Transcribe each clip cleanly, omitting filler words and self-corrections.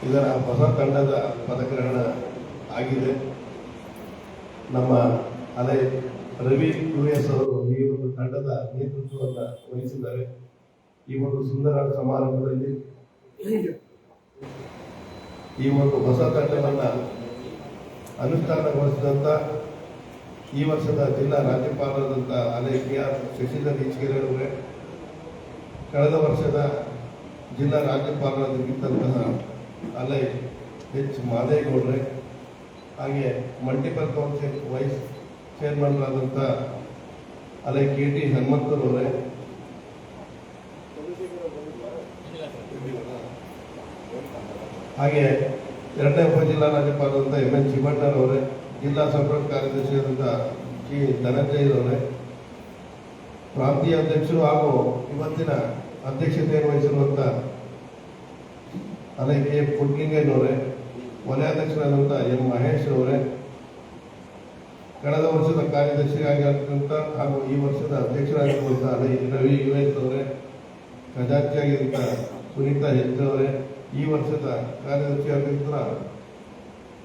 ಇದರ ಹೊಸ ತಂಡದ ಪದಗ್ರಹಣ ಆಗಿದೆ. ನಮ್ಮ ಅಲೆ ರವಿ US ಅವರು ಈ ಒಂದು ತಂಡದ ನೇತೃತ್ವವನ್ನು ವಹಿಸಿದ್ದಾರೆ. ಈ ಒಂದು ಸುಂದರ ಸಮಾರಂಭದಲ್ಲಿ ಈ ಒಂದು ಹೊಸ ತಂಡವನ್ನು ಅನುಷ್ಠಾನಗೊಳಿಸಿದಂಥ ಈ ವರ್ಷದ ಜಿಲ್ಲಾ ರಾಜ್ಯಪಾಲರಾದಂಥ ಅಲೆ KR ಶಶಿಧರ್ ಈಚಗೆರೆ ಅವರೇ, ಕಳೆದ ವರ್ಷದ ಜಿಲ್ಲಾ ರಾಜ್ಯಪಾಲರಾಗಿದ್ದಂತಹ ಅಲೆ H ಮಾದೇಗೌಡ್ರೆ, ಹಾಗೆ ಮಲ್ಟಿಪಲ್ ಕೌನ್ಸಿಲ್ ವೈಸ್ ಚೇರ್ಮನ್ರಾದಂಥ ಅಲೆ KT ಹನುಮಂತರವರೇ, ಹಾಗೆ ಎರಡನೇ ಉಪಜಿಲ್ಲಾ ರಾಜ್ಯಪಾಲರಾದಂಥ MN ಶಿವಣ್ಣರವರೇ, ಜಿಲ್ಲಾ ಸಂಪರ್ಕ ಕಾರ್ಯದರ್ಶಿಯಾದಂಥ G ಧನಂಜಯರವರೇ, ಪ್ರಾಂತೀಯ ಅಧ್ಯಕ್ಷರು ಹಾಗೂ ಇವತ್ತಿನ ಅಧ್ಯಕ್ಷತೆಯನ್ನು ವಹಿಸಿರುವಂಥ ಅಲೆ K ಪುಟ್ಲಿಂಗಯ್ಯನವರೇ, ವಲಯಾಧ್ಯಕ್ಷರಾದಂಥ M ಮಹೇಶ್ ಅವರೇ, ಕಳೆದ ವರ್ಷದ ಕಾರ್ಯದರ್ಶಿಯಾಗಿರ್ತಕ್ಕಂಥ ಹಾಗೂ ಈ ವರ್ಷದ ಅಧ್ಯಕ್ಷರಾಗಿರುವಂಥ ಅಲೆ ರವಿ US ಅವರೇ, ಖಜಾಂಚಿಯಾಗಿದ್ದ ಸುನೀತಾ H ಅವರೇ, ಈ ವರ್ಷದ ಕಾರ್ಯದರ್ಶಿಯಾಗಿದ್ದ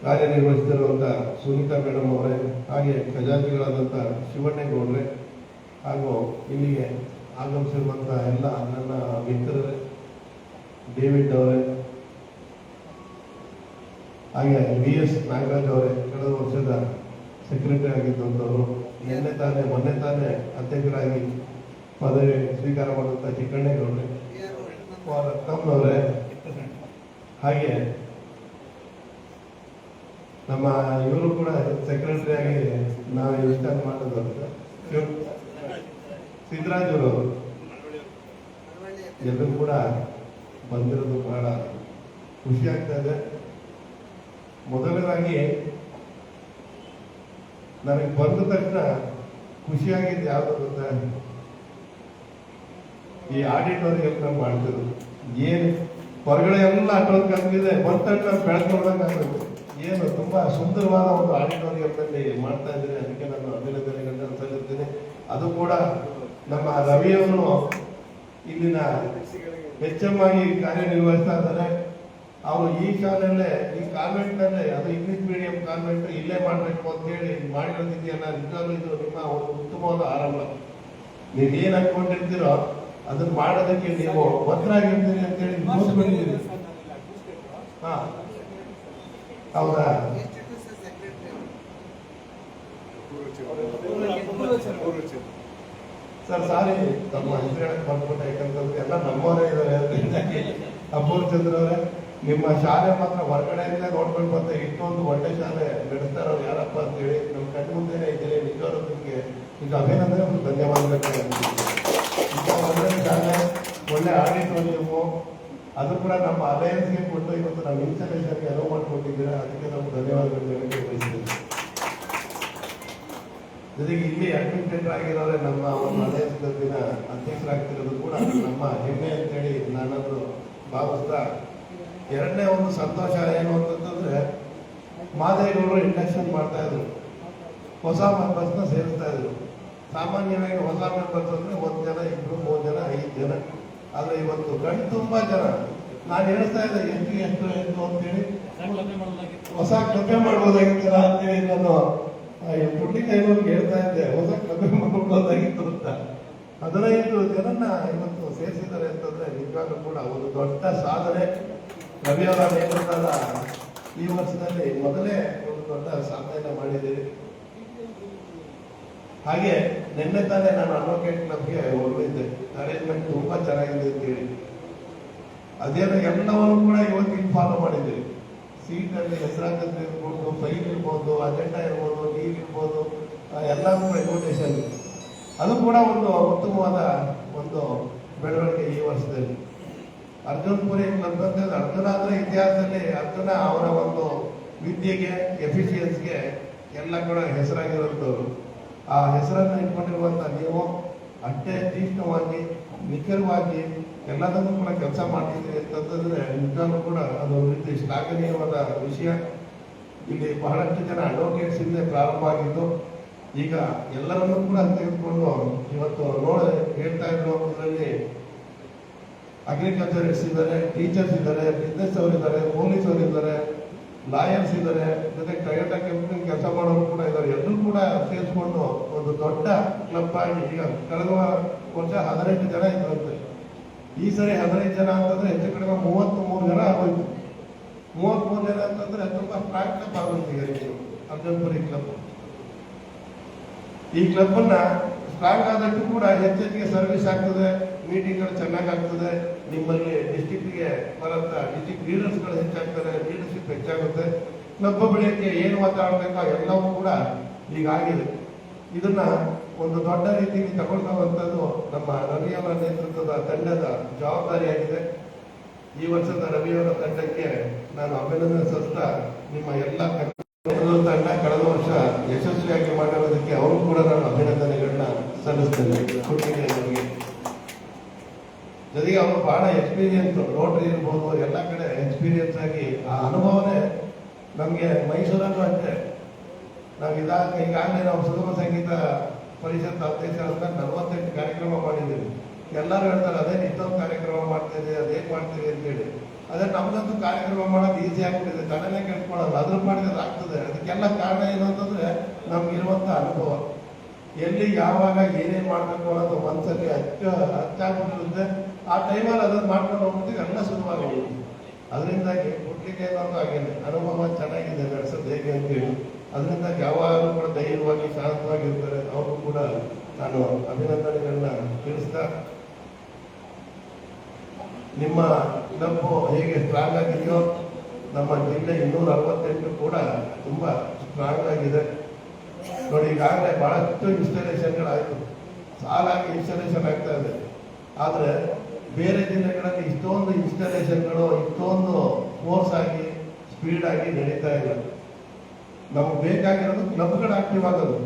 ಕಾರ್ಯನಿರ್ವಹಿಸುತ್ತಿರುವಂಥ ಸುನೀತಾ ಮೇಡಮ್ ಅವರೇ, ಹಾಗೆ ಖಜಾಂಚಿಗಳಾದಂಥ ಶಿವಣ್ಣೇಗೌಡ್ರೆ, ಹಾಗೂ ಇಲ್ಲಿಗೆ ಆಗಮಿಸಿರುವಂಥ ಎಲ್ಲ ನನ್ನ ಮಿತ್ರರೇ, ಡೇವಿಡ್ ಅವರೇ, ಹಾಗೆ VS ನಾಗರಾಜ್ ಅವರೇ, ಕಳೆದ ವರ್ಷದ ಸೆಕ್ರೆಟರಿ ಆಗಿದ್ದಂಥವರು, ಮೊನ್ನೆ ತಾನೇ ಅಧ್ಯಕ್ಷರಾಗಿ ಪದವಿ ಸ್ವೀಕಾರ ಮಾಡುವಂಥ ಚಿಕ್ಕಣ್ಣೇಗೌಡ್ರೆ, ರತ್ನಮ್ಮನವರೇ, ಹಾಗೆ ನಮ್ಮ ಇವರು ಕೂಡ ಸೆಕ್ರೆಟರಿ ಆಗಿ ನಾವು ಇನ್ಸ್ಟಾಲ್ ಮಾಡೋದಂತ ಸಿದ್ದರಾಜ್ ಅವರು ಎಲ್ಲರೂ ಕೂಡ ಬಂದಿರೋದು ಬಹಳ ಖುಷಿ ಆಗ್ತಾ ಇದೆ. ಮೊದಲನೇದಾಗಿ ನನಗೆ ಬಂದ ತಕ್ಷಣ ಖುಷಿಯಾಗಿದ್ದು ಯಾವುದು ಗೊತ್ತಾ, ಈ ಆಡಿಟೋರಿಯಂ ನಾವು ಮಾಡ್ತಿರೋದು. ಏನು ಹೊರಗಡೆ ಎಲ್ಲ ಅಷ್ಟೊಂದು ಕಮ್ಮಿದೆ, ಬಂದ ತಕ್ಷಣ ಬೆಳೆದ್ಕೊಂಡಂಗೆ ಆಗಬೇಕು. ಏನು ತುಂಬಾ ಸುಂದರವಾದ ಒಂದು ಆಡಿಟೋರಿಯಂನಲ್ಲಿ ಮಾಡ್ತಾ ಇದ್ದೀನಿ, ಅದಕ್ಕೆ ನಾನು ಅಭಿನಂದನೆಗಳನ್ನ ಸಲ್ಲಿಸ್ತೀನಿ. ಅದು ಕೂಡ ನಮ್ಮ ರವಿಯವರು ಇಲ್ಲಿನ HM ಆಗಿ ಕಾರ್ಯನಿರ್ವಹಿಸ್ತಾ ಇದ್ದಾರೆ. ಅವರು ಈ ಶಾಲೆಯಲ್ಲೇ, ಈ ಕಾನ್ವೆಂಟ್ನಲ್ಲೇ, ಅದು ಇಂಗ್ಲಿಷ್ ಮೀಡಿಯಂ ಕಾನ್ವೆಂಟ್ ಇಲ್ಲೇ ಮಾಡಬೇಕು ಅಂತೇಳಿ ಮಾಡಿರೋದಿದೆಯಲ್ಲ, ನಿಜವಾಗ್ಲೂ ಇದು ನಿಮ್ಮ ಒಂದು ಉತ್ತಮವಾದ ಆರಂಭ. ನೀವು ಏನ್ ಅನ್ಕೊಂಡಿರ್ತೀರೋ ಅದನ್ನ ಮಾಡೋದಕ್ಕೆ ನೀವು ಭದ್ರಾಗಿರ್ತೀರಿ ಅಂತೇಳಿ ಮುಗಿಸ್ಬಿಟ್ಟಿದ್ದೀರಿ. ಹಾ, ಹೌದಾ? ಸರ್ ಸಾರಿ, ತಮ್ಮ ಹೆಸರು ಹೇಳಕ್ ಬಂದ್ಬಿಟ್ಟೆ, ಯಾಕಂತಂದ್ರೆ ಎಲ್ಲ ನಮ್ಮವರೇ ಇದ್ದಾರೆ. ಅಪೂರ್ ಚಂದ್ರ ಅವರೇ, ನಿಮ್ಮ ಶಾಲೆ ಮಾತ್ರ ಹೊರಗಡೆಯಿಂದ ನೋಡ್ಕೊಂಡು ಬಂದ ಇಷ್ಟೊಂದು ಒಳ್ಳೆ ಶಾಲೆ ನಡೆಸ್ತಾರೋ ಯಾರಪ್ಪ ಅಂತೇಳಿ ನಮ್ಮ ಕಣ್ಣು ಮುಂದೆನೇ ಇದ್ದೀರಿ. ನಿಜವಾಗ್ಲೂ ನಿಮಗೆ ಈಗ ಅಭಿನಂದನೆ ಒಂದು ಧನ್ಯವಾದಗಳು. ಈಗ ಒಳ್ಳೆ ಶಾಲೆ, ಒಳ್ಳೆ ಆಡಿಟೋರಿಯಮು, ಅದು ಕೂಡ ನಮ್ಮ ಅಲಯನ್ಸ್ಗೆ ಕೊಟ್ಟು ಇವತ್ತು ನಮ್ಮ ಇನ್ಸ್ಟಾಲೇಷನ್ಗೆ ಅಲೋ ಮಾಡಿಕೊಟ್ಟಿದ್ದೀರಾ, ಅದಕ್ಕೆ ನಾವು ಧನ್ಯವಾದಗಳು ಹೇಳಕ್ಕೆ ಬಯಸ್ತೀವಿ. ಜೊತೆಗೆ ಇಲ್ಲಿ ಅಡ್ಮಿನಿಸ್ಟ್ರೇಟರ್ ಆಗಿರೋರೆ ನಮ್ಮ ಒಂದು ಅಲಯನ್ಸ್ ದಿನ ಅಧ್ಯಕ್ಷರಾಗ್ತಿರೋದು ಕೂಡ ನಮ್ಮ ಹೆಮ್ಮೆ ಅಂತೇಳಿ ನಾನಂದು ಭಾವಿಸ್ತಾ, ಎರಡನೇ ಒಂದು ಸಂತೋಷ ಏನು ಅಂತಂದ್ರೆ, ಮಾದೇಗೌಡರು ಇಂಡಕ್ಷನ್ ಮಾಡ್ತಾ ಇದ್ರು, ಹೊಸ ಮೆಂಬರ್ಸ್ನ ಸೇರಿಸ್ತಾ ಇದ್ರು. ಸಾಮಾನ್ಯವಾಗಿ ಹೊಸ ಮೆಂಬರ್ಸ್ ಅಂದ್ರೆ 1 ಜನ, 2, 3 ಜನ, 5 ಜನ, ಆದ್ರೆ ಇವತ್ತು ಗಂಡು ತುಂಬಾ ಜನ. ನಾನು ಹೇಳ್ತಾ ಇದ್ದೆ ಎಷ್ಟು ಅಂತೇಳಿ, ಹೊಸ ಕ್ಲಬ್ ಮಾಡ್ಬೋದಾಗಿತ್ತಲ್ಲ ಅಂತೇಳಿ ನಾನು ಪುಟ್ಟಿಕೈನವ್ರಿಗೆ ಹೇಳ್ತಾ ಇದ್ದೆ, ಹೊಸ ಕ್ಲಬ್ ಮಾಡ್ಬೋದಾಗಿತ್ತು ಅಂತ. 15 ಜನನ್ನ ಇವತ್ತು ಸೇರಿಸಿದ್ದಾರೆ ಅಂತಂದ್ರೆ ನಿಜವಾಗ್ಲೂ ಕೂಡ ಒಂದು ದೊಡ್ಡ ಸಾಧನೆ. ರವಿಯವರ ನೇತೃತ್ವದ ಈ ವರ್ಷದಲ್ಲಿ ಮೊದಲೇ ಒಂದು ದೊಡ್ಡ ಸಾಧನೆ ಮಾಡಿದ್ದೀರಿ. ಹಾಗೆ ನಿನ್ನೆ ತಾನೇ ನಾನು ಅಡ್ವೊಕೇಟ್ ಕ್ಲಬ್ಗೆ ಹೋಗಿದ್ದೆ, ಅರೇಂಜ್ಮೆಂಟ್ ತುಂಬಾ ಚೆನ್ನಾಗಿದೆ ಅಂತೇಳಿ. ಅದೇನೋ ಎಲ್ಲವನ್ನು ಕೂಡ ಇವತ್ತಿಗೆ ಫಾಲೋ ಮಾಡಿದ್ದೀರಿ. ಸೀಟಲ್ಲಿ ಹೆಸರಾಗತ್ತೆ ಇರ್ಬೋದು, ಫೈಲ್ ಇರ್ಬೋದು, ಅಜೆಂಡಾ ಇರ್ಬೋದು, ಲೀವ್ ಇರ್ಬೋದು, ಎಲ್ಲರೂ ಕೂಡ ಇನ್ವಿಟೇಷನ್. ಅದು ಕೂಡ ಒಂದು ಉತ್ತಮವಾದ ಒಂದು ಬೆಳವಣಿಗೆ ಈ ವರ್ಷದಲ್ಲಿ. ಅರ್ಜುನ್ ಪುರಿ ಕ್ಲಬ್ ಅಂತ ಅರ್ಜುನ ಅಂದ್ರೆ ಇತಿಹಾಸದಲ್ಲಿ ಅರ್ಜುನ ಅವರ ಒಂದು ವಿದ್ಯೆಗೆ, ಎಫಿಷಿಯನ್ಸ್ಗೆ ಎಲ್ಲ ಕೂಡ ಹೆಸರಾಗಿರುವಂಥವ್ರು. ಆ ಹೆಸರನ್ನು ಇಟ್ಕೊಂಡಿರುವಂಥ ನೀವು ಅಷ್ಟೇ ತೀಕ್ಷ್ಣವಾಗಿ, ನಿಖರವಾಗಿ ಎಲ್ಲದನ್ನೂ ಕೂಡ ಕೆಲಸ ಮಾಡ್ತಿದ್ದೀರಿ ಅಂತಂದ್ರೆ ನಿಜವಾಗ್ಲೂ ಕೂಡ ಅದೊಂದು ರೀತಿ ಶ್ಲಾಘನೀಯವಾದ ವಿಷಯ. ಇಲ್ಲಿ ಬಹಳಷ್ಟು ಜನ ಅಡ್ವೊಕೇಟ್ಸ್ ಇಂದ ಪ್ರಾರಂಭ ಆಗಿದ್ದು ಈಗ ಎಲ್ಲರನ್ನೂ ಕೂಡ ತೆಗೆದುಕೊಂಡು ಇವತ್ತು ಹೇಳ್ತಾ ಇದ್ರು. ಇದರಲ್ಲಿ ಅಗ್ರಿಕಲ್ಚರಿಸ್ಟ್ ಇದ್ದಾರೆ, ಟೀಚರ್ಸ್ ಇದ್ದಾರೆ, ಬಿಸ್ನೆಸ್ ಅವರು ಇದ್ದಾರೆ, ಪೊಲೀಸ್ ಅವರು ಇದ್ದಾರೆ, ಲಾಯರ್ಸ್ ಇದ್ದಾರೆ, ಜೊತೆ ಟೊಯೋಟಾ ಕಂಪನಿ ಕೆಲಸ ಮಾಡೋರು ಕೂಡ ಇದ್ದಾರೆ. ಎಲ್ಲರೂ ಕೂಡ ಸೇರಿಸ್ಕೊಂಡು ಒಂದು ದೊಡ್ಡ ಕ್ಲಬ್ ಆಗಿ ಈಗ ಕಳೆದ ವರ್ಷ 18 ಜನ ಇದ್ರಂತೆ. ಈ ಸರಿ 15 ಜನ ಅಂತಂದ್ರೆ ಹೆಚ್ಚು ಕಡಿಮೆ 33 ಜನ ಆಗೋಯ್ತು. 33 ಜನ ಅಂತಂದ್ರೆ ತುಂಬಾ ಸ್ಟ್ರಾಂಗ್ ಕ್ಲಬ್ ಆಗುತ್ತೆ ಈಗ ಅರ್ಜುನ್ಪುರಿ ಕ್ಲಬ್. ಈ ಕ್ಲಬ್ ಅನ್ನ ಸ್ಟ್ರಾಂಗ್ ಆದಷ್ಟು ಕೂಡ ಹೆಚ್ಚೆಚ್ಚಿಗೆ ಸರ್ವಿಸ್ ಆಗ್ತದೆ, ಮೀಟಿಂಗ್ಗಳು ಚೆನ್ನಾಗಿ ಆಗ್ತದೆ, ನಿಮ್ಮಲ್ಲಿ ಡಿಸ್ಟಿಕ್ಗೆ ಬರಂತ ಡಿಸ್ಟಿಕ್ ಲೀಡರ್ಸ್ಗಳು ಹೆಚ್ಚಾಗ್ತಾರೆ, ಲೀಡರ್ಶಿಪ್ ಹೆಚ್ಚಾಗುತ್ತೆ. ಕ್ಲಬ್ ಬೆಳೆಯಕ್ಕೆ ಏನು ಮಾತಾಡಬೇಕೋ ಎಲ್ಲವೂ ಕೂಡ ಈಗ ಆಗಿದೆ. ಇದನ್ನ ಒಂದು ದೊಡ್ಡ ರೀತಿಯಲ್ಲಿ ತಗೊಳ್ಳುವಂಥದ್ದು ನಮ್ಮ ರವಿಯವರ ನೇತೃತ್ವದ ತಂಡದ ಜವಾಬ್ದಾರಿಯಾಗಿದೆ. ಈ ವರ್ಷದ ರವಿಯವರ ತಂಡಕ್ಕೆ ನಾನು ಅಭಿನಂದನೆ ಸಲ್ಲಿಸ್ತಾ, ನಿಮ್ಮ ಎಲ್ಲ ತಂಡ ಕಳೆದ ವರ್ಷ ಯಶಸ್ವಿಯಾಗಿ ಮಾಡಿರೋದಕ್ಕೆ ಅವರು ಕೂಡ ನಾನು ಅಭಿನಂದನೆಗಳನ್ನ ಸಲ್ಲಿಸ್ತೇನೆ. ನಮಗೆ ಜೊತೆಗೆ ಅವರು ಬಹಳ ಎಕ್ಸ್ಪೀರಿಯನ್ಸ್, ರೋಟರಿ ಇರ್ಬೋದು, ಎಲ್ಲ ಕಡೆ ಎಕ್ಸ್ಪೀರಿಯನ್ಸ್ ಆಗಿ ಆ ಅನುಭವನೇ ನಮಗೆ ಮೈಸೂರಲ್ಲೂ ಅಷ್ಟೇ. ನಾವು ಈಗಾಗಲೇ ನಾವು ಸುಗಮ ಸಂಗೀತ ಪರಿಷತ್ ಅಧ್ಯಕ್ಷ ಅಂತ 48 ಕಾರ್ಯಕ್ರಮ ಮಾಡಿದ್ದೀವಿ. ಎಲ್ಲರೂ ಹೇಳ್ತಾರೆ ಅದೇ ಇಷ್ಟೊಂದು ಕಾರ್ಯಕ್ರಮ ಮಾಡ್ತೀವಿ, ಅದೇನು ಮಾಡ್ತೀವಿ ಅಂತೇಳಿ. ಅದೇ ನಮ್ಗಂತೂ ಕಾರ್ಯಕ್ರಮ ಮಾಡೋದು ಈಸಿ ಆಗ್ಬಿಟ್ಟಿದೆ, ತಲೆನೇ ಕೆಡ್ಕೊಳ್ಳೋದು, ಅದ್ರ ಮಾಡಿದ್ರೆ ಆಗ್ತದೆ. ಅದಕ್ಕೆಲ್ಲ ಕಾರಣ ಏನು ಅಂತಂದ್ರೆ ನಮ್ಗಿರುವಂತ ಅನುಭವ, ಎಲ್ಲಿ ಯಾವಾಗ ಏನೇನು ಮಾಡ್ಬೇಕು ಅನ್ನೋದು ಮನಸ್ಸಲ್ಲಿ ಹಚ್ಚಾಗ್ಬಿಟ್ಟಿರುತ್ತೆ. ಆ ಟೈಮಲ್ಲಿ ಅದನ್ನು ಮಾಡ್ಕೊಂಡು ಹೋಗ್ಬಿಟ್ಟು ಎಲ್ಲ ಸುಲಭವಾಗಿ ಹೋಗುತ್ತೆ. ಅದರಿಂದಾಗಿ ಹುಡ್ಲಿಕ್ಕೆ ಏನಂತ ಆಗೇನೆ ಅನುಭವ ಚೆನ್ನಾಗಿದೆ ನಡೆಸೋದು ಹೇಗೆ ಅಂತೇಳಿ. ಅದರಿಂದಾಗಿ ಯಾವಾಗಲೂ ಕೂಡ ಧೈರ್ಯವಾಗಿ ಶಾಂತವಾಗಿರ್ತಾರೆ. ಅವರು ಕೂಡ ನಾನು ಅಭಿನಂದನೆಗಳನ್ನ ತಿಳಿಸ್ತಾ, ನಿಮ್ಮ ಕ್ಲಬ್ ಹೇಗೆ ಸ್ಟ್ರಾಂಗ್ ಆಗಿದೆಯೋ ನಮ್ಮ ಜಿಲ್ಲೆ 268 ಕೂಡ ತುಂಬಾ ಸ್ಟ್ರಾಂಗ್ ಆಗಿದೆ. ನೋಡಿ, ಈಗಾಗಲೇ ಬಹಳಷ್ಟು ಇನ್ಸ್ಟಾಲೇಷನ್ಗಳಾಯಿತು, ಸಾಲಾಗಿ ಇನ್ಸ್ಟಾಲೇಷನ್ ಆಗ್ತಾ ಇದೆ. ಆದರೆ ಬೇರೆ ಜಿಲ್ಲೆಗಳಲ್ಲಿ ಇಷ್ಟೊಂದು ಇನ್ಸ್ಟಾಲೇಷನ್ಗಳು ಇಷ್ಟೊಂದು ಫೋರ್ಸ್ ಆಗಿ ಸ್ಪೀಡ್ ಆಗಿ ನಡೀತಾ ಇಲ್ಲ. ನಮ್ಗೆ ಬೇಕಾಗಿರೋದು ಕ್ಲಬ್ಗಳು ಆಕ್ಟಿವ್ ಆಗೋದು,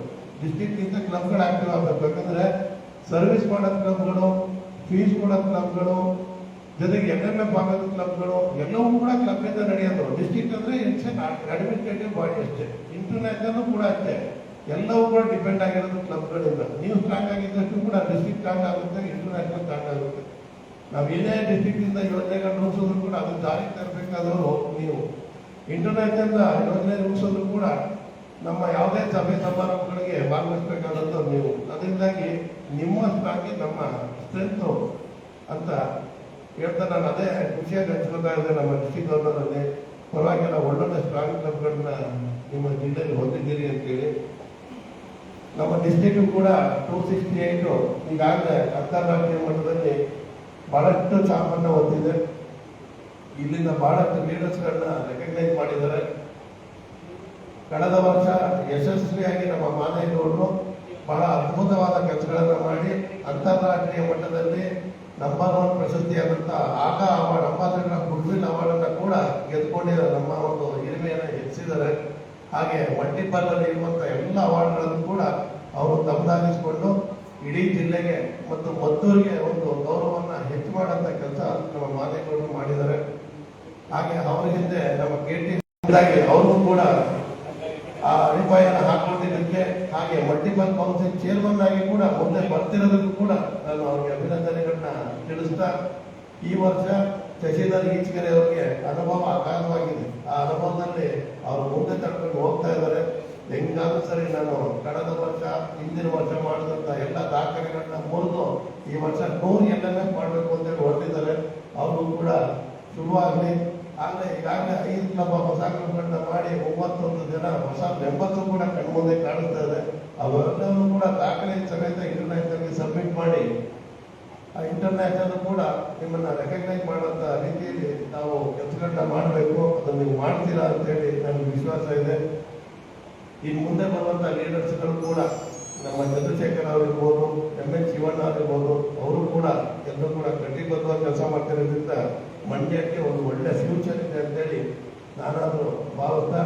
ಡಿಸ್ಟಿಕ್ಕಿಂತ ಕ್ಲಬ್ಗಳು ಆಕ್ಟಿವ್ ಆಗಬೇಕು. ಯಾಕಂದ್ರೆ ಸರ್ವಿಸ್ ಮಾಡೋದು ಕ್ಲಬ್ಗಳು, ಫೀಸ್ ಕೊಡೋದು ಕ್ಲಬ್ಗಳು, ಜೊತೆಗೆ MMF ಆಗೋದು ಕ್ಲಬ್ಗಳು, ಎಲ್ಲವೂ ಕೂಡ ಕ್ಲಬ್ ಇಂದ ನಡೆಯೋದು. ಡಿಸ್ಟಿಕ್ ಅಂದ್ರೆ ಇಟ್ಸ್ ಅಡ್ಮಿನಿಸ್ಟ್ರೇಟಿವ್ ಬಾಡಿ ಅಷ್ಟೇ, ಇಂಟರ್ನ್ಯಾಷನಲ್ ಕೂಡ ಅಷ್ಟೇ. ಎಲ್ಲವೂ ಕೂಡ ಡಿಪೆಂಡ್ ಆಗಿರೋದು ಕ್ಲಬ್ಗಳಿಂದ. ನೀವು ಸ್ಟ್ರಾಂಗ್ ಆಗಿದ್ದಷ್ಟು ಕೂಡ ಡಿಸ್ಟಿಕ್ ಸ್ಟ್ರಾಂಗ್ ಆಗುತ್ತೆ, ಇಂಟರ್ನ್ಯಾಷನಲ್ ಸ್ಟ್ರಾಂಗ್ ಆಗುತ್ತೆ. ನಾವು ಏನೇ ಡಿಸ್ಟಿಕ್ ಇಂದ ಯೋಜನೆಗಳು ರೂಪಿಸೋದ್ರು ಕೂಡ ಅದು ಜಾರಿಗೆ ತರಬೇಕಾದವರು ನೀವು. ಇಂಟರ್ನ್ಯಾಷನಲ್ ಯೋಜನೆ ರೂಪಿಸೋದ್ರು ಕೂಡ ನಮ್ಮ ಯಾವುದೇ ಸಭೆ ಸಮಾರಂಭಗಳಿಗೆ ಭಾಗವಹಿಸಬೇಕಾದದ್ದು ನೀವು. ಅದರಿಂದಾಗಿ ನಿಮ್ಮ ಸ್ಟ್ರಾಂಗ್ ನಮ್ಮ ಸ್ಟ್ರೆಂತ್ ಅಂತ ಹೇಳ್ತಾ ನಾನು ಅದೇ ಖುಷಿಯಾಗಿ ಹಂಚ್ಕೊತಾ ಇದ್ದೆ. ನಮ್ಮ ಡಿಸ್ಟಿಕ್ ಗವರ್ನರಲ್ಲಿ ಪರವಾಗಿಲ್ಲ, ಒಳ್ಳೊಳ್ಳೆ ಸ್ಟ್ರಾಂಗ್ ಕ್ಲಬ್ಗಳನ್ನ ನಿಮ್ಮ ಜಿಲ್ಲೆಯಲ್ಲಿ ಹೊಂದಿದ್ದೀರಿ ಅಂತೇಳಿ. ನಮ್ಮ ಡಿಸ್ಟಿಕ್ ಕೂಡ 268 ಈಗಾಗಲೇ ಅಂತಾರಾಷ್ಟ್ರೀಯ ಮಟ್ಟದಲ್ಲಿ ಬಹಳಷ್ಟು ಛಾಪನ್ನ ಹೊಂದಿದೆ. ಇಲ್ಲಿಂದ ಬಹಳಷ್ಟು ಲೀಡರ್ಸ್ಗಳನ್ನ ರೆಕಗ್ನೈಸ್ ಮಾಡಿದ್ದಾರೆ. ಕಳೆದ ವರ್ಷ ಯಶಸ್ವಿಯಾಗಿ ನಮ್ಮ ಮಾದೇಗೌಡರು ಬಹಳ ಅದ್ಭುತವಾದ ಕೆಲಸಗಳನ್ನ ಮಾಡಿ ಅಂತಾರಾಷ್ಟ್ರೀಯ ಮಟ್ಟದಲ್ಲಿ ನಂಬರ್ 1 ಪ್ರಶಸ್ತಿಯಾದಂತಹ ಆಕಾ award, ambassador of goodwill award ಅನ್ನ ಕೂಡ ಗೆದ್ದುಕೊಂಡಿದ್ದಾರೆ. ನಮ್ಮ ಒಂದು ಹಿರಿಮೆಯನ್ನು ಹೆಚ್ಚಿಸಿದ್ದಾರೆ. ಹಾಗೆ ಮಲ್ಟಿಪಲ್ ಅಲ್ಲಿ ಇರುವಂತಹ ಎಲ್ಲ ಅವಾರ್ಡ್ಗಳನ್ನು ಕೂಡ ಅವರು ತಮ್ಮದಾಗಿಸಿಕೊಂಡು ಇಡೀ ಜಿಲ್ಲೆಗೆ ಮತ್ತು ಮದ್ದೂರಿಗೆ ಒಂದು ಗೌರವವನ್ನು ಹೆಚ್ಚು ಮಾಡುವಂತ ಕೆಲಸ ನಮ್ಮ ಮಾದೇಗೌಡರು ಮಾಡಿದ್ದಾರೆ. ಹಾಗೆ ಅವರ ಹಿಂದೆ ನಮ್ಮ KT ಅವರು ಕೂಡ ಆ ಅಡಿಪಾಯನ ಹಾಕೊಂಡಿದ್ದಕ್ಕೆ, ಹಾಗೆ ಮಲ್ಟಿಪಲ್ ಕೌನ್ಸಿಲ್ ಚೇರ್ಮನ್ ಆಗಿ ಕೂಡ ಮುಂದೆ ಬರ್ತಿರೋದಕ್ಕೂ ಕೂಡ ನಾನು ಅವ್ರಿಗೆ ಅಭಿನಂದನೆಗಳನ್ನ ತಿಳಿಸ್ತಾ, ಈ ವರ್ಷ ಶಶಿಧರ್ ಈಚಕೆರೆ ಅವರಿಗೆ ಅನುಭವ ಅಗಾಧವಾಗಿದೆ. ಆ ಅನುಭವದಲ್ಲಿ ಅವರು ಮುಂದೆ ತಡ್ಕೊಂಡು ಹೋಗ್ತಾ ಇದ್ದಾರೆ. ಹೆಂಗಾದ್ರೂ ಸರಿ ನಾನು ಕಳೆದ ವರ್ಷ ಹಿಂದಿನ ವರ್ಷ ಮಾಡಿದಂತ ಎಲ್ಲ ದಾಖಲೆಗಳನ್ನ ಮುರಿದು ಈ ವರ್ಷ 100 LMS ಮಾಡಬೇಕು ಅಂತೇಳಿ ಹೊರಟಿದ್ದಾರೆ. ಅವರು ಕೂಡ ಶುರುವಾಗಲಿ. ಆಗಲೇ ಈಗಾಗಲೇ 5 ಕ್ಲಬ್ ಹೊಸ ಕ್ಲಬ್ಗಳನ್ನ ಮಾಡಿ 31 ಜನ ಹೊಸ ಮೆಂಬರ್ಸ್ ಕೂಡ ಕಣ್ಮುಂದೆ ಕಾಣಿಸ್ತಾ ಇದೆ. ಅವೆಲ್ಲವೂ ಕೂಡ ದಾಖಲೆ ಸಮೇತ ಇಂಟರ್ನ್ಯಾಷನಲ್ಗೆ ಸಬ್ಮಿಟ್ ಮಾಡಿ ಆ ಇಂಟರ್ನ್ಯಾಷನಲ್ ಕೂಡ ನಿಮ್ಮನ್ನ ರೆಕಗ್ನೈಸ್ ಮಾಡುವಂತ ರೀತಿಯಲ್ಲಿ ನಾವು ಕೆಲಸಗಳನ್ನ ಮಾಡಬೇಕು. ಅದನ್ನು ನೀವು ಮಾಡ್ತೀರಾ ಅಂತೇಳಿ ನನಗೆ ವಿಶ್ವಾಸ ಇದೆ. ಇನ್ನು ಮುಂದೆ ಬರುವಂತ ಲೀಡರ್ಸ್ಗಳು ಕೂಡ ನಮ್ಮ ಚಂದ್ರಶೇಖರ್ ಅವರಿರ್ಬೋದು, MN ಶಿವಣ್ಣ ಅವರಿರ್ಬೋದು, ಅವರು ಕೂಡ ಎಲ್ಲರೂ ಕೂಡ ಕಟ್ಟಿಬದ್ಧವಾಗಿ ಕೆಲಸ ಮಾಡ್ತಿರೋದ್ರಿಂದ ಮಂಡ್ಯಕ್ಕೆ ಒಂದು ಒಳ್ಳೆ ಫ್ಯೂಚರ್ ಇದೆ ಅಂತೇಳಿ ನಾನಾದರೂ ಭಾವಿಸ್ತಾ,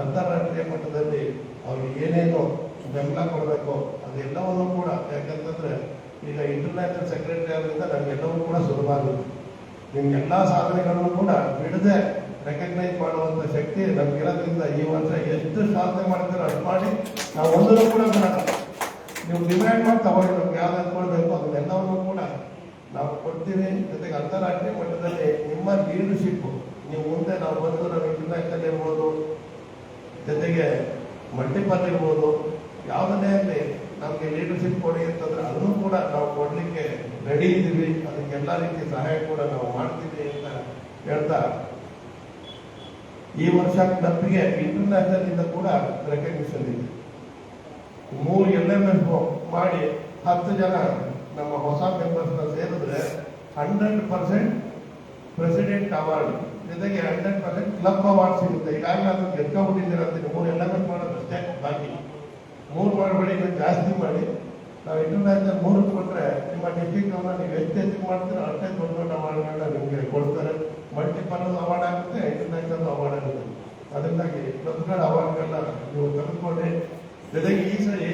ಅಂತಾರಾಷ್ಟ್ರೀಯ ಮಟ್ಟದಲ್ಲಿ ಅವ್ರಿಗೆ ಏನೇನು ಬೆಂಬಲ ಕೊಡಬೇಕು ಅದೆಲ್ಲವನ್ನೂ ಕೂಡ, ಯಾಕಂತಂದ್ರೆ ಈಗ ಇಂಟರ್ನ್ಯಾಷನಲ್ ಸೆಕ್ರೆಟರಿ ಆದ್ರಿಂದ ನಮಗೆಲ್ಲವೂ ಕೂಡ ಸುಲಭ ಆಗುತ್ತೆ. ನಿಮ್ಗೆಲ್ಲ ಸಾಧನೆಗಳನ್ನು ಕೂಡ ಬಿಡದೆ ರೆಕಗ್ನೈಸ್ ಮಾಡುವಂತ ಶಕ್ತಿ ನಮ್ಗಿರೋದ್ರಿಂದ ಈ ವರ್ಷ ಎಷ್ಟು ಸಾಧನೆ ಮಾಡ್ತೀರೋ ಅಷ್ಟು ಮಾಡಿ ನಾವು ಒಂದನ್ನು ಕೂಡ ಬೇಡ, ನೀವು ಡಿಮ್ಯಾಂಡ್ ಮಾಡಿ ತಗೊಳ್ಳಿ, ನಮ್ಗೆ ಯಾವ್ದು ಕೊಡಬೇಕು ಅದನ್ನೆಲ್ಲವನ್ನು ಕೂಡ ನಾವು ಕೊಡ್ತೀವಿ. ಜೊತೆಗೆ ಅಂತಾರಾಷ್ಟ್ರೀಯ ಮಟ್ಟದಲ್ಲಿ ನಿಮ್ಮ ಲೀಡರ್ಶಿಪ್ ನೀವು ಮುಂದೆ ನಾವು ಬಂದು ನಾವು ಇಂಟರ್ನ್ಯಾಷನಲ್ ಇರ್ಬೋದು, ಜೊತೆಗೆ ಮಲ್ಟಿಪಲ್ ಇರ್ಬೋದು, ಯಾವುದನ್ನೇ ಆಗಲಿ ನಮಗೆ ಲೀಡರ್ಶಿಪ್ ಕೊಡಿ ಅಂತಂದ್ರೆ ಅದನ್ನು ಕೂಡ ನಾವು ಕೊಡ್ಲಿಕ್ಕೆ ರೆಡಿ ಇದ್ದೀವಿ. ಅದಕ್ಕೆ ಎಲ್ಲ ರೀತಿಯ ಸಹಾಯ ಕೂಡ ನಾವು ಮಾಡ್ತೀವಿ ಅಂತ ಹೇಳ್ತಾ, ಈ ವರ್ಷ ಕ್ಲಬ್ಗೆ ಇಂಟರ್ನ್ಯಾಷನಲ್ ಇಂದ ಕೂಡ ರೆಕಗ್ನಿಷನ್ ಇದೆ. 3 LMS ಮಾಡಿ 10 ಜನ ನಮ್ಮ ಹೊಸ ಮೆಂಬರ್ಸ್ನ ಸೇರಿದ್ರೆ 100% ಪ್ರೆಸಿಡೆಂಟ್ ಅವಾರ್ಡ್ ಜೊತೆಗೆ 100% ಕ್ಲಬ್ ಅವಾರ್ಡ್ ಸಿಗುತ್ತೆ. ಈಗಾಗಲೇ ಅದನ್ನು ಗೆದ್ಕೊಂಡ್ಬಿಟ್ಟಿದ್ದೀರ ಅಂತ 3 LMS ಮಾಡೋದಷ್ಟೇ ಬಾಕಿ. 3 ಮಾಡಬೇಡಿ, ಜಾಸ್ತಿ ಮಾಡಿ. ನಾವು ಇಂಟರ್ನ್ಯಾಷನಲ್ 3 ಕೊಟ್ಟರೆ ನಿಮ್ಮ ಡಿಸ್ಟಿಕ್ ಅನ್ನ ನೀವು ಎಷ್ಟು ಮಾಡ್ತೀರೋ ಅಷ್ಟೇ ದೊಡ್ಡ ದೊಡ್ಡ ಅವಾರ್ಡ್ಗಳನ್ನ ನಿಮಗೆ ಕೊಡ್ತಾರೆ. ಮಲ್ಟಿಪಲ್ ಅವಾರ್ಡ್ ಆಗುತ್ತೆ, ಇಂಟರ್ನ್ಯಾಷನಲ್ ಅವಾರ್ಡ್ ಆಗುತ್ತೆ. ಅದರಿಂದಾಗಿ ಕ್ಲಬ್ಗಳ ಅವಾರ್ಡ್ಗಳನ್ನ ನೀವು ತೆಗೆದುಕೊಂಡ್ರೆ, ಜೊತೆಗೆ ಈ ಸರಿ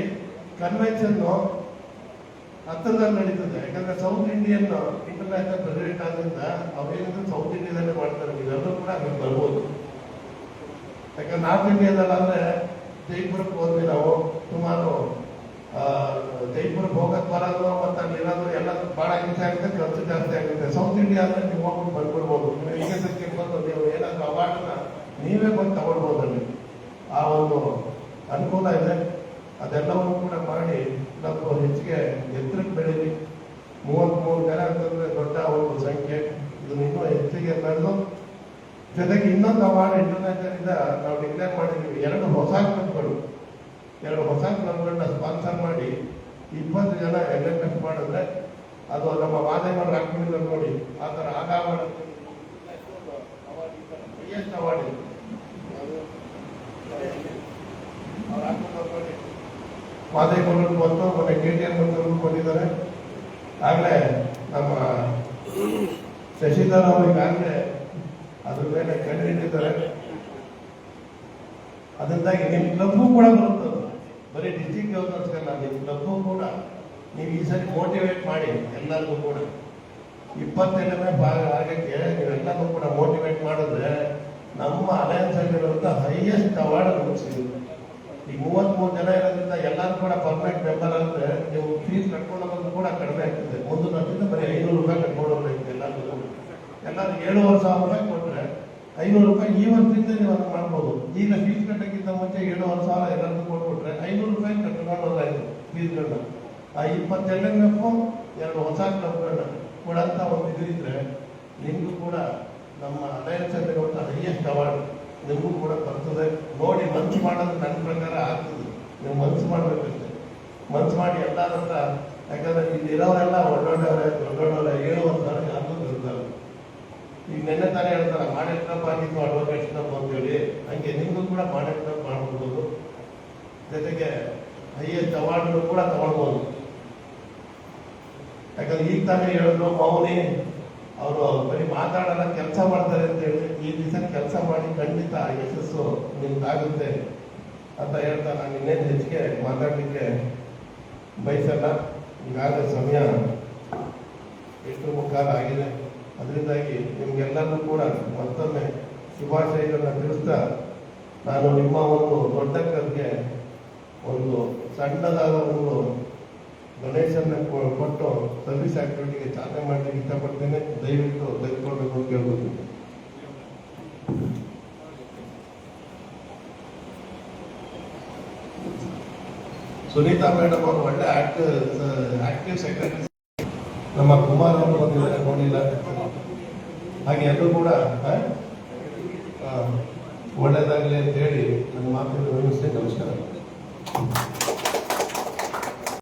ಕನ್ವೆನ್ಷನ್ ಹತ್ತರಲ್ಲಿ ನಡೀತದೆ. ಯಾಕಂದ್ರೆ ಸೌತ್ ಇಂಡಿಯನ್ ಇಂಟರ್ನ್ಯಾಷನಲ್ ಪ್ರೆಸಿಡೆಂಟ್ ಆದ್ರಿಂದ ಅವ್ರೇನಿದ್ರು ಸೌತ್ ಇಂಡಿಯಾದಲ್ಲೇ ಮಾಡ್ತಾರೆ. ನೀವೆಲ್ಲರೂ ಕೂಡ ಅಲ್ಲಿಗೆ ಬರ್ಬೋದು. ಯಾಕಂದ್ರೆ ನಾರ್ತ್ ಇಂಡಿಯಾದಲ್ಲಾದ್ರೆ ಜೈಪುರಕ್ಕೆ ಹೋದ್ವಿ ನಾವು. ಸುಮಾರು ಜೈಪುರಕ್ಕೆ ಹೋಗೋದು ಬರೋದು ಮತ್ತು ಅಲ್ಲಿ ಇರೋದು ಎಲ್ಲ ಬಹಳ ಹಿಂಸೆ ಆಗುತ್ತೆ, ಖರ್ಚು ಜಾಸ್ತಿ ಆಗುತ್ತೆ. ಸೌತ್ ಇಂಡಿಯಾ ಅಂದ್ರೆ ನೀವು ಹೋಗ್ಬಿಟ್ಟು ಬಂದ್ಬಿಡ್ಬೋದು. ನೀವು ಈಗ ಸಂಖ್ಯೆಗೆ ಬಂದು ನೀವು ಏನಾದ್ರು ಅವಾರ್ಡ್ನ ನೀವೇ ಬಂದು ತಗೊಳ್ಬೋದು. ಅಲ್ಲಿ ಆ ಒಂದು ಅನುಕೂಲ ಇದೆ. ಅದೆಲ್ಲವನ್ನು ಕೂಡ ಮಾಡಿ ನಾವು ಹೆಚ್ಚಿಗೆ ಎತ್ತರಕ್ಕೆ ಬೆಳೀಲಿ. 33 ಜನ ಅಂತಂದ್ರೆ ದೊಡ್ಡ ಒಂದು ಸಂಖ್ಯೆ. ಇದನ್ನು ಇನ್ನೂ ಹೆಚ್ಚಿಗೆ ಬೆಳೆದು, ಜೊತೆಗೆ ಇನ್ನೊಂದು ಅವಾರ್ಡ್ ಇಂಟರ್ನ್ಯಾಷನಲ್ ಇಂದ ನಾವು ಡಿಕ್ಲೇರ್ ಮಾಡಿದ್ದೀವಿ. 2 ಹೊಸ ಕ್ಲಬ್ಗಳನ್ನ ಸ್ಪಾನ್ಸರ್ ಮಾಡಿ 20 ಜನ LMS ಮಾಡಿದ್ರೆ ಅದು ನಮ್ಮ ಮಾದೇವರ ಹಾಕೊಂಡಿದ್ದಾರೆ ನೋಡಿ. ಆ ಥರ ಆಗ ಅವಾರ್ಡ್ ಹೈಯೆಸ್ಟ್ ಅವಾರ್ಡ್ ಇದೆ. ಮಾದೇವರಿಗೆ ಬಂದು ಮೊನ್ನೆ KTN ಬಂದು ಕೊಟ್ಟಿದ್ದಾರೆ. ಆಗಲೇ ನಮ್ಮ ಶಶಿಧರ್ ಅವರು ಈಗಾಗಲೇ ಅದ್ರ ಮೇಲೆ ಕಂಡುಹಿಡಿದಿದ್ದಾರೆ. ಅದರಿಂದಾಗಿ ನಿಮ್ಮ ಕ್ಲಬ್ಗೂ ಕೂಡ ಬರುತ್ತದೆ. ಬರೀ ಡಿಸ್ಟಿಕ್ ಗವರ್ನರ್ಸ್ಗಲ್ಲ, ನಿಮ್ಮ ಕ್ಲಬ್ಗೂ ಕೂಡ ನೀವು ಈ ಸರಿ ಮೋಟಿವೇಟ್ ಮಾಡಿ ಎಲ್ಲರಿಗೂ ಕೂಡ 20 ಭಾಗ ಆಗಕ್ಕೆ ನೀವೆಲ್ಲರೂ ಕೂಡ ಮೋಟಿವೇಟ್ ಮಾಡಿದ್ರೆ ನಮ್ಮ ಅಲಯನ್ಸ್ ಆಗಿರುವಂಥ ಹೈಯೆಸ್ಟ್ ಅವಾರ್ಡ್ ನಮಗೆ ಸಿಗುತ್ತೆ. ಈಗ 33 ಜನ ಇರೋದ್ರಿಂದ ಎಲ್ಲರೂ ಕೂಡ ಪರ್ಮನೆಂಟ್ ಮೆಂಬರ್ ಅಂದ್ರೆ ನೀವು ಫೀಸ್ ಕಟ್ಕೊಂಡು ಹೋಗೋದು ಕೂಡ ಕಡಿಮೆ ಆಗ್ತದೆ. ಮುಂದೆ ನಮ್ಮಿಂದ ಬರೀ 500 ರೂಪಾಯಿ ಕಟ್ಕೊಂಡು ಹೋಗ್ಬೇಕು. ಎಲ್ಲರೂ 7,500 ರೂಪಾಯಿ ಕೊಟ್ಟರೆ 500 ರೂಪಾಯಿ ಈ ವರ್ಷದಿಂದ ನೀವು ಅದನ್ನು ಮಾಡ್ಬೋದು. ಈಗ ಫೀಸ್ ಕಟ್ಟಕ್ಕಿಂತ ಮುಂಚೆ 7,500 ಎಲ್ಲರಿಗೂ ಕೊಟ್ಬಿಟ್ರೆ 500 ರೂಪಾಯಿ ಕಟ್ಕೊಂಡೋದಾಯ್ತು ಫೀಸ್ಗಳನ್ನ. ಆ 20 LMF 2 ಹೊಸ ಕ್ಲಬ್ಗಳನ್ನ ಕೊಡಂತ ಒಂದು ಇದ್ರಿದ್ರೆ ನಿಮಗೂ ಕೂಡ ನಮ್ಮ ಅಲಯನ್ಸ್ ಆಗಿರುವಂಥ ಹೈಯೆಸ್ಟ್ ಅವಾರ್ಡ್ ನಿಮಗೂ ಕೂಡ ಬರ್ತದೆ. ನೋಡಿ ಮನ್ಸು ಮಾಡೋದು ನನ್ನ ಪ್ರಕಾರ ಆಗ್ತದೆ. ನೀವು ಮನ್ಸು ಮಾಡ್ಬೇಕಷ್ಟೆ. ಮನ್ಸು ಮಾಡಿ ಎಲ್ಲಾದ್ರಿಂದ, ಯಾಕಂದ್ರೆ ಇಲ್ಲಿ ಇರೋರೆಲ್ಲ ಒಳ್ಳೊಳ್ಳೆಯವರೇ ದೊಡ್ಡೊಳ್ಳೆ 7 ವರ್ಷ ಯಾರು ಇರ್ತಾರೆ. ಈಗ ನೆನ್ನೆ ತಾನೇ ಹೇಳ್ತಾರೆ ಮಾಡೆಲ್ ಕ್ಲಬ್ ಆಗಿದ್ದು ಅಡ್ವೊಕೇಟ್ ಕ್ಲಬ್ ಅಂತೇಳಿ. ಹಂಗೆ ನಿಮಗೂ ಕೂಡ ಮಾಡೆಲ್ ಕ್ಲಬ್ ಮಾಡ್ಬೋದು. ಜೊತೆಗೆ ಹೈಯೆಸ್ಟ್ ಅವಾರ್ಡ್ ಕೂಡ ತಗೊಳ್ಬೋದು. ಯಾಕಂದ್ರೆ ಈಗ ತಾನೇ ಹೇಳಿದ್ರು ಮೌನಿ ಅವರು ಬರೀ ಮಾತಾಡೋಣ ಕೆಲಸ ಮಾಡ್ತಾರೆ ಅಂತ ಹೇಳಿ. ಈ ದಿವಸ ಕೆಲಸ ಮಾಡಿ ಖಂಡಿತ ಯಶಸ್ಸು ನಿಮ್ದಾಗುತ್ತೆ ಅಂತ ಹೇಳ್ತಾ ನಾನು ಇನ್ನೇನು ಹೆಚ್ಚಿಗೆ ಮಾತಾಡಲಿಕ್ಕೆ ಬಯಸಲ್ಲ. ಈಗಾಗಲೇ ಸಮಯ 8:15 ಆಗಿದೆ. ಅದರಿಂದಾಗಿ ನಿಮ್ಗೆಲ್ಲರೂ ಕೂಡ ಮತ್ತೊಮ್ಮೆ ಶುಭಾಶಯಗಳನ್ನ ತಿಳಿಸ್ತಾ, ನಾನು ನಿಮ್ಮ ಒಂದು ದೊಡ್ಡ ಕರ್ಗೆ ಒಂದು ಸಣ್ಣದಾದ ಒಂದು ಡೊನೇಷನ್ ಕೊಟ್ಟು ಸರ್ವಿಸ್ ಆಕ್ಟಿವಿಟಿಗೆ ಚಾಲನೆ ಮಾಡಲಿಕ್ಕೆ ಇಷ್ಟಪಡ್ತೇನೆ. ದಯವಿಟ್ಟು ತೆಗೆದುಕೊಳ್ಬೇಕು ಅಂತ ಕೇಳ್ಬೋದು. ಸುನೀತಾ ಮೇಡಮ್ ಅವರು ಒಳ್ಳೆ ಆಕ್ಟಿವ್ ಸೆಕ್ರೆಟರಿ. ನಮ್ಮ ಕುಮಾರ್ ಅವರು ಬಂದಿದ್ದಾರೆ, ನೋಡಿಲ್ಲ. ಹಾಗೆ ಎಲ್ಲರೂ ಕೂಡ ಒಳ್ಳೆಯದಾಗಲಿ ಅಂತ ಹೇಳಿ ನನ್ನ ಮಾತನ್ನು ವಿವರಿಸ್ತೇನೆ. ನಮಸ್ಕಾರ.